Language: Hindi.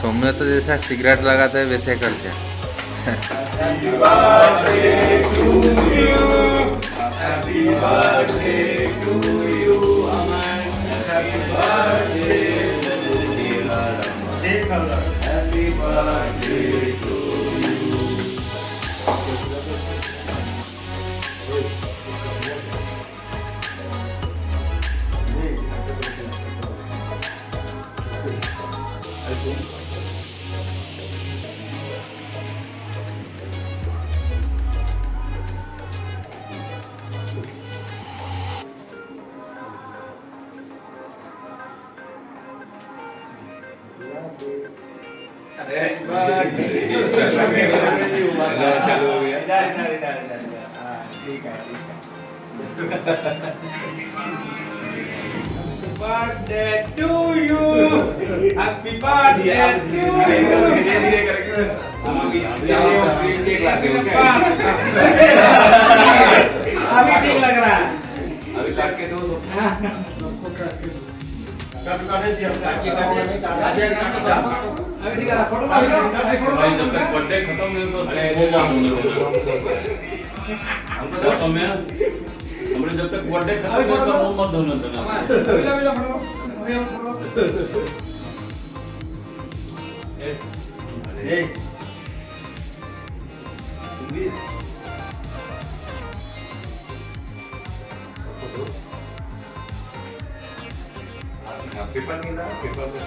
सौम्य तो जैसा सिगरेट लगाते है वैसे करते हैं। Happy birthday to you. Happy birthday to you, Aman. Happy birthday to you, Aman. Happy birthday to you. चलो हो गया। हाँ, ठीक है। Birthday to you. Happy birthday to you. धीरे करके अभी ठीक लग रहा है। अभी काट के दो अभी ठीक है फोटो भाई जब तक बर्थडे खत्म नहीं होता वो बात हमको तो समय हमने जब तक बर्थडे खत्म नहीं होता वो मत होने देना। बिला फोटो पेपर नहीं था पेपर में